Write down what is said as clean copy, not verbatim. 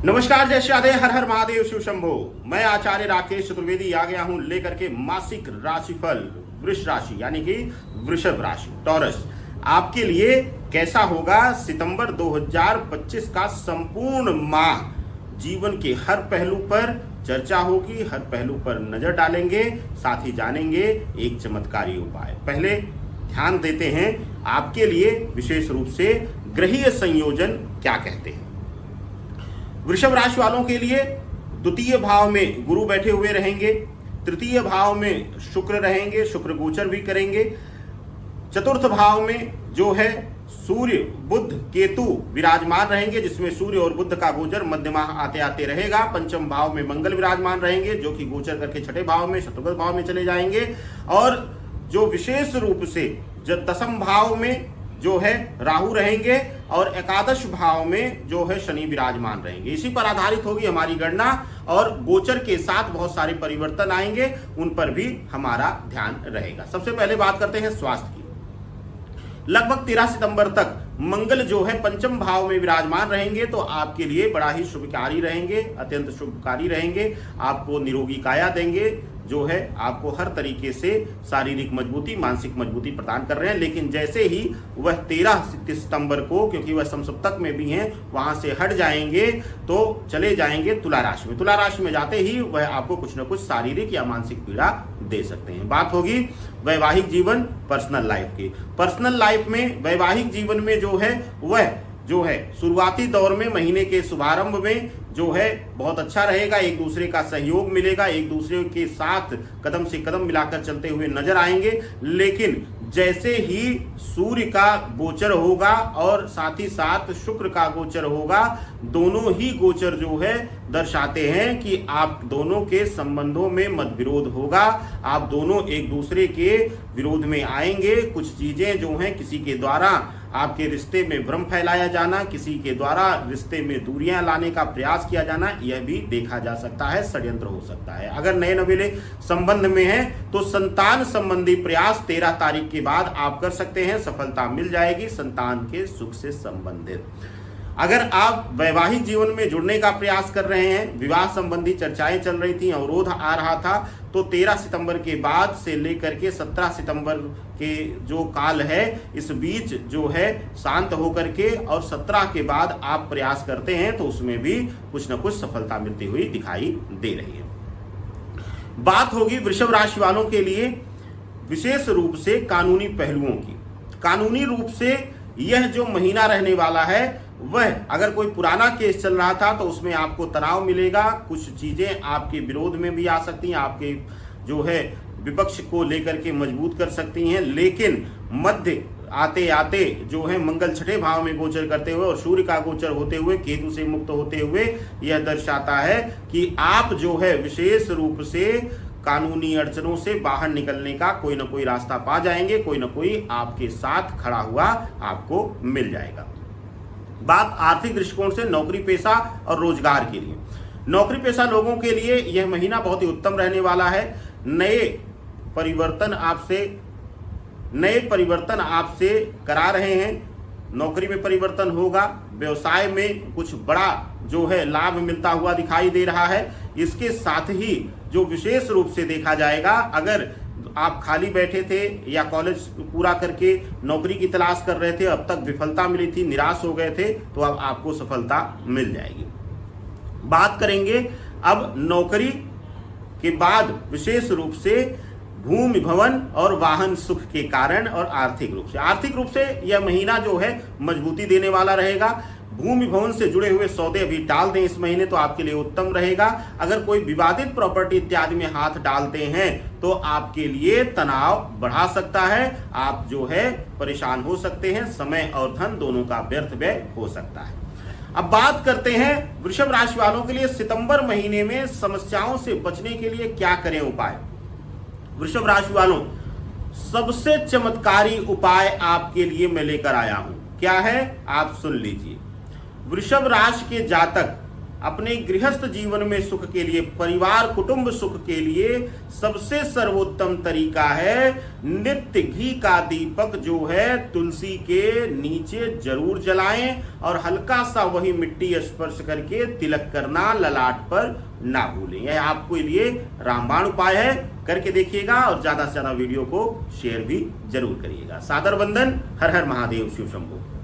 नमस्कार, जय श्री राधे, हर हर महादेव, शिव शंभो। मैं आचार्य राकेश चतुर्वेदी आ गया हूं लेकर के मासिक राशिफल वृष राशि यानी कि वृषभ राशि टॉरस आपके लिए कैसा होगा। सितंबर 2025 का संपूर्ण माह जीवन के हर पहलू पर चर्चा होगी, हर पहलू पर नजर डालेंगे, साथ ही जानेंगे एक चमत्कारी उपाय। पहले ध्यान देते हैं आपके लिए विशेष रूप से ग्रहीय संयोजन क्या कहते हैं। वृषभ राशि वालों के लिए द्वितीय भाव में गुरु बैठे हुए रहेंगे, तृतीय भाव में शुक्र रहेंगे, शुक्र गोचर भी करेंगे। चतुर्थ भाव में जो है सूर्य बुध केतु विराजमान रहेंगे, जिसमें सूर्य और बुध का गोचर मध्य माह आते आते रहेगा। पंचम भाव में मंगल विराजमान रहेंगे, जो कि गोचर करके छठे भाव में शत्रुघ्न भाव में चले जाएंगे। और जो विशेष रूप से जब दसम भाव में जो है राहु रहेंगे और एकादश भाव में जो है शनि विराजमान रहेंगे। इसी पर आधारित होगी हमारी गणना और गोचर के साथ बहुत सारे परिवर्तन आएंगे, उन पर भी हमारा ध्यान रहेगा। सबसे पहले बात करते हैं स्वास्थ्य की। लगभग 13 सितंबर तक मंगल जो है पंचम भाव में विराजमान रहेंगे, तो आपके लिए बड़ा ही शुभकारी रहेंगे, अत्यंत शुभकारी रहेंगे। आपको निरोगी काया देंगे, जो है आपको हर तरीके से शारीरिक मजबूती, मानसिक मजबूती प्रदान कर रहे हैं। लेकिन जैसे ही वह 13 सितंबर को, क्योंकि वह समसप्तक में भी हैं, वहां से हट जाएंगे तो चले जाएंगे तुला राशि में। तुला राशि में जाते ही वह आपको कुछ न कुछ शारीरिक या मानसिक पीड़ा दे सकते हैं। बात होगी वैवाहिक जीवन, पर्सनल लाइफ की। पर्सनल लाइफ में, वैवाहिक जीवन में जो है वह जो है शुरुआती दौर में, महीने के शुभारंभ में जो है बहुत अच्छा रहेगा। एक दूसरे का सहयोग मिलेगा, एक दूसरे के साथ कदम से कदम मिलाकर चलते हुए नजर आएंगे। लेकिन जैसे ही सूर्य का गोचर होगा और साथ ही साथ शुक्र का गोचर होगा, दोनों ही गोचर जो है दर्शाते हैं कि आप दोनों के संबंधों में मतविरोध होगा। आप दोनों एक दूसरे के विरोध में आएंगे। कुछ चीजें जो हैं, किसी के द्वारा आपके रिश्ते में भ्रम फैलाया जाना, किसी के द्वारा रिश्ते में दूरियां लाने का प्रयास किया जाना, यह भी देखा जा सकता है, षड्यंत्र हो सकता है। अगर नए नवेले संबंध में हैं तो संतान संबंधी प्रयास 13 तारीख के बाद आप कर सकते हैं, सफलता मिल जाएगी संतान के सुख से संबंधित। अगर आप वैवाहिक जीवन में जुड़ने का प्रयास कर रहे हैं, विवाह संबंधी चर्चाएं चल रही थी, अवरोध आ रहा था, तो 13 सितंबर के बाद से लेकर के 17 सितंबर के जो काल है, इस बीच जो है शांत होकर के और 17 के बाद आप प्रयास करते हैं तो उसमें भी कुछ न कुछ सफलता मिलती हुई दिखाई दे रही है। बात होगी वृषभ राशि वालों के लिए विशेष रूप से कानूनी पहलुओं की। कानूनी रूप से यह जो महीना रहने वाला है, वह अगर कोई पुराना केस चल रहा था तो उसमें आपको तनाव मिलेगा। कुछ चीजें आपके विरोध में भी आ सकती हैं, आपके जो है विपक्ष को लेकर के मजबूत कर सकती हैं। लेकिन मध्य आते आते जो है मंगल छठे भाव में गोचर करते हुए और सूर्य का गोचर होते हुए, केतु से मुक्त होते हुए, यह दर्शाता है कि आप जो है विशेष रूप से कानूनी अड़चनों से बाहर निकलने का कोई ना कोई रास्ता पा जाएंगे। कोई ना कोई आपके साथ खड़ा हुआ आपको मिल जाएगा। बात आर्थिक दृष्टिकोण से नौकरी पेशा और रोजगार के लिए। नौकरी पेशा लोगों के लिए यह महीना बहुत ही उत्तम रहने वाला है। नए परिवर्तन आपसे करा रहे हैं। नौकरी में परिवर्तन होगा, व्यवसाय में कुछ बड़ा जो है लाभ मिलता हुआ दिखाई दे रहा है। इसके साथ ही जो विशेष रूप से देखा जाएगा, अगर आप खाली बैठे थे या कॉलेज पूरा करके नौकरी की तलाश कर रहे थे, अब तक विफलता मिली थी, निराश हो गए थे, तो अब आपको सफलता मिल जाएगी। बात करेंगे अब नौकरी के बाद विशेष रूप से भूमि भवन और वाहन सुख के कारण और आर्थिक रूप से यह महीना जो है मजबूती देने वाला रहेगा। भूमि भवन से जुड़े हुए सौदे अभी टाल दें इस महीने, तो आपके लिए उत्तम रहेगा। अगर कोई विवादित प्रॉपर्टी इत्यादि में हाथ डालते हैं तो आपके लिए तनाव बढ़ा सकता है। आप जो है परेशान हो सकते हैं, समय और धन दोनों का व्यर्थ व्यय हो सकता है। अब बात करते हैं वृषभ राशि वालों के लिए सितंबर महीने में समस्याओं से बचने के लिए क्या करें उपाय। वृषभ राशि वालों, सबसे चमत्कारी उपाय आपके लिए मैं लेकर आया हूं। क्या है, आप सुन लीजिए। वृषभ राशि के जातक अपने गृहस्थ जीवन में सुख के लिए, परिवार कुटुंब सुख के लिए सबसे सर्वोत्तम तरीका है नित्य घी का दीपक जो है तुलसी के नीचे जरूर जलाएं और हल्का सा वही मिट्टी स्पर्श करके तिलक करना ललाट पर ना भूलें। यह आपके लिए रामबाण उपाय है, करके देखिएगा और ज्यादा से ज्यादा वीडियो को शेयर भी जरूर करिएगा। सादर वंदन। हर हर महादेव, शिव शंभो।